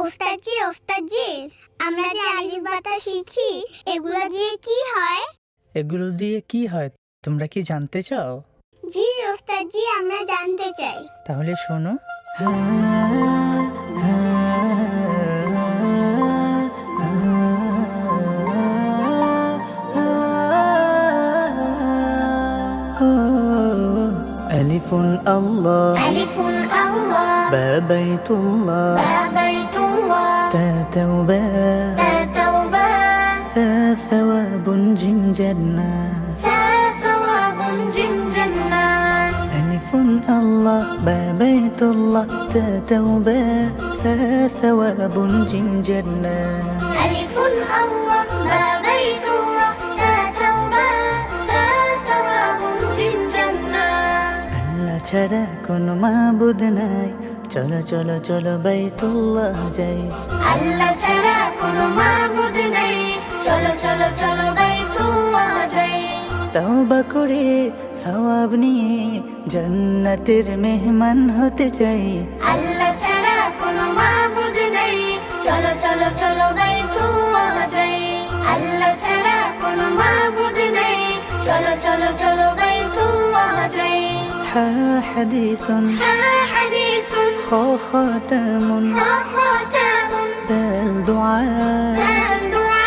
ওস্তাদজি ওস্তাদজি, আমরা যে আলিফ বাতা শিখি এগুলো দিয়ে কি হয়? এগুলো দিয়ে কি হয় তোমরা কি জানতে চাও? জি ওস্তাদজি, আমরা জানতে চাই। তাহলে শোনো। ألف الله ألف الله با بيت الله با بيت الله تا توبة تا توبة ثا ثواب جم جنة ثا ثواب جم جنة ألف الله با بيت الله تا توبة ثا ثواب جم جنة ألف الله با بيت الله تا توبة ثا ثواب جم جنة আল্লাহ ছাড়া কোনো মাবুদ নাই, চলো চলো চলো বাইতুল্লাহ যাই। আল্লাহ ছাড়া কোনো মাবুদ নেই, চলো চলো চলো বাইতুল্লাহ যাই। তওবা করে সওয়াব নিয়ে জান্নাতের মেহমান হতে চাই। আল্লাহ ছাড়া কোনো মাবুদ নেই, চলো চলো চলো বাইতুল্লাহ যাই। আল্লাহ ছাড়া কোনো মাবুদ নেই, চলো চলো চলো বাইতুল্লাহ যাই। হা হাদিসুন হা হাদিসুন খা খাতামুন হা খাতামুন দাল দুআ দাল দুআ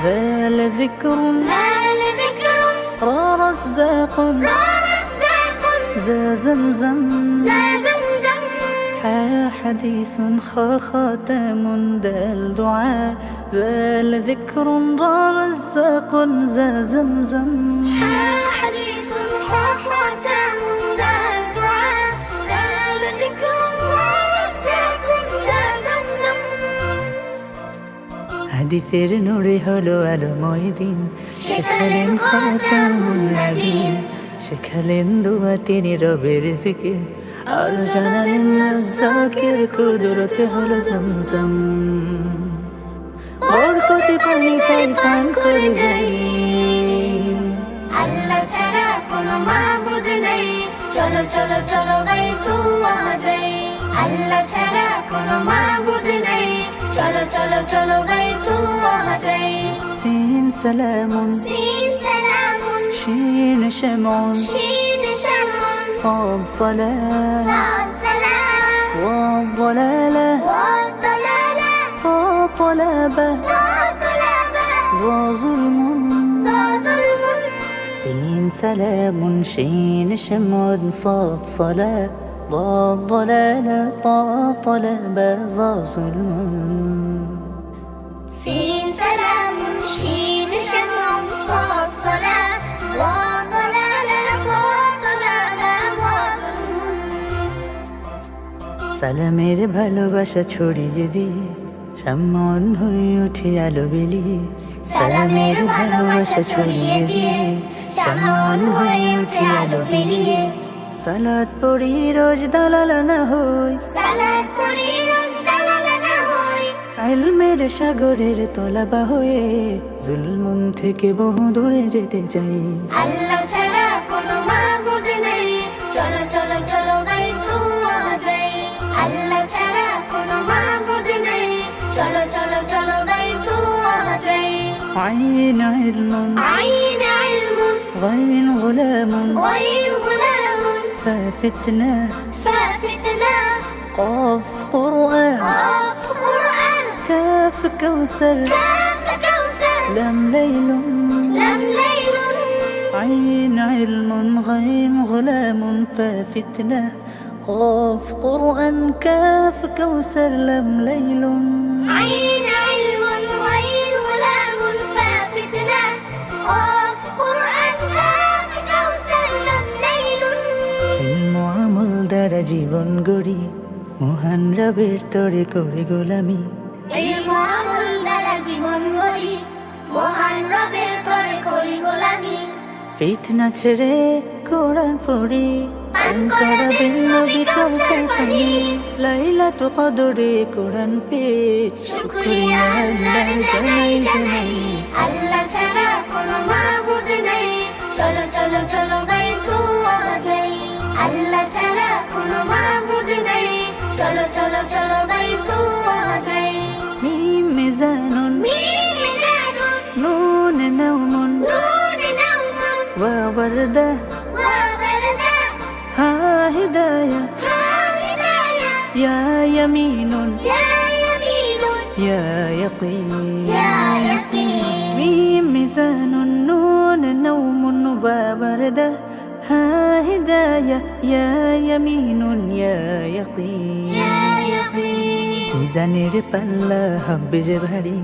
দাল যিকরুন দাল যিকরুন রা রাজ্জাকুন রা রাজ্জাকুন যা zamzam যা zamzam হা হাদিসুন খা খাতামুন দাল দুআ দাল যিকরুন রা রাজ্জাকুন যা zamzam হা হাদিসুন হা খাতামুন দাল দুআ দাল যিকরুন রা রাজ্জাকুন যা zamzam হাদিসের নূরে হলো আলোময় দিন, শেখালেন খাতামুন নবীন, শেখালেন দোয়া তিনি রবের জিকির, আর জানালেন নাজ্জাকের কুদরতে হলো জমজম। বরকতে পানি তাই পান করে যাই। আল্লাহ ছাড়া কোনো মাবুদ নেই, চলো চলো চলো বাইতুল্লাহ যাই। আল্লাহ ছাড়া কোনো মাবুদ নেই, চলো চলো চলো বাইতুল্লাহ যাই। সিন সালামুন সিন সালামুন শিন শামউন শিন শামুন صاد صلاة صاد সালাম والضلالة ওয়া দালালা طا طلبة তা তালাবা ظا ظلم তা যুলমুন سين سلام شين شمع صاد صلاة ضاد ضلالة طا طلبة ظا ظلم سين سلام شين شمع صاد صلاة وا ضلالة وا ضلالة وا ظلم সালামের ভালোবাসা ছড়িয়ে দিয়ে সামন হয়ে উঠে আলো বিলিয়ে। সালামের ভালোবাসা ছড়িয়ে দিয়ে সামন হয়ে উঠে আলো বিলিয়ে। সালাত পড়ি রোজ দালাল না হই, সালাত পড়ি রোজ দালালা না হই। ইলমের সাগরের তলাবা হয়ে জুলমুন থেকে বহু দূরে যেতে চাই। আল্লাহ ছাড়া কোনো মাবুদ নেই, চলো চলো চলো বাইতুল্লাহ যাই। আল্লাহ ছাড়া কোনো মাবুদ নেই, চলো চলো চলো বাইতুল্লাহ যাই। আইন ইলমুন আইন ইলমুন গাইন গুলামুন ওয়াইন গুলামুন ফা ফিতনা ففتنا قاف قرآن قاف قرآن كاف كوثر كاف كوثر لم ليل لم ليل عين علم غيم غلام فا فتنة قاف قرآن كاف كوثر لم ليل عين علم غير غلام ففتنا قاف قرآن كاف كوثر لم ليل علم আমল দ্বারা জীবন গড়ি মহান রবের তরে করে গোলামি। ইলম আমল দ্বারা জীবন গড়ি মহান রবের তরে করি গোলামি। ফিতনা ছেড়ে কোরআন পড়ি পান করাবেন নবী কাউসার পানি। লাইলাতুল কদরে কোরআন পেয়ে শুকরিয়া আল্লাহর জানাই জানাই। আল্লাহ ছাড়া কোনো মাবুদ নেই, চলো চলো চলো বাইতুল্লাহ যাই। আল্লাহ ছাড়া কোনো মাবুদ নেই, চলো চলো চলো বাইতুল্লাহ যাই। يا يقين يا يقين ميم ميزان النون نوم ووردة ها هداية يا يمين يا يقين يا يقين মিজানের পাল্লা হবে যে ভারী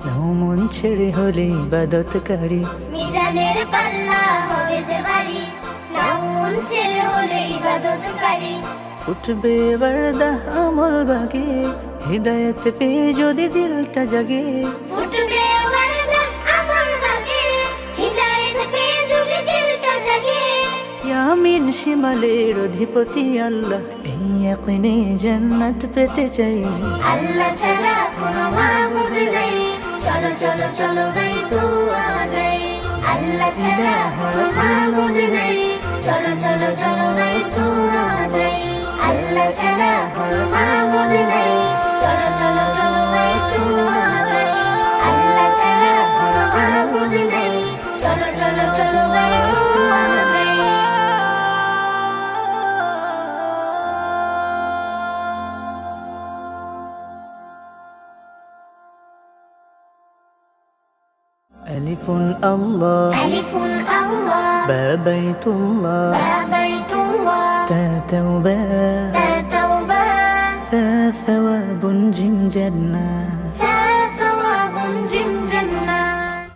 নাও মন ছেড়ে হলে ইবাদতকারী মিজানের পাল্লা হবে যে ভারী নাও মন ছেড়ে হলে ইবাদতকারী ফুটবে বরদা আমল বাগে হৃদয়ত পেয়ে যদি দিলটা জাগে ফুটবে ওয়ারদা আমার বাগে হিদায়াত পেয়ে যদি দিলটা জাগে ইয়ামিন শিমালের অধিপতি আল্লাহ এই ইয়াকিনে জান্নাত পেতে চাই আল্লাহ ছাড়া কোনো মাবুদ নেই চলো চলো চলো গাই দুয়া যাই আল্লাহ ছাড়া কোনো মাবুদ নেই চলো চলো চলো গাই দুয়া যাই আল্লাহ ছাড়া কোনো মাবুদ নেই চলো চলো চলো গাই দুয়া যাই আল্লাহ ছাড়া কোনো মাবুদ নেই চলো চলো চলো গাই দুয়া যাই ألف الله ألف الله با بيت الله با بيت الله تا توبة تا توبة ثا ثواب جم جنة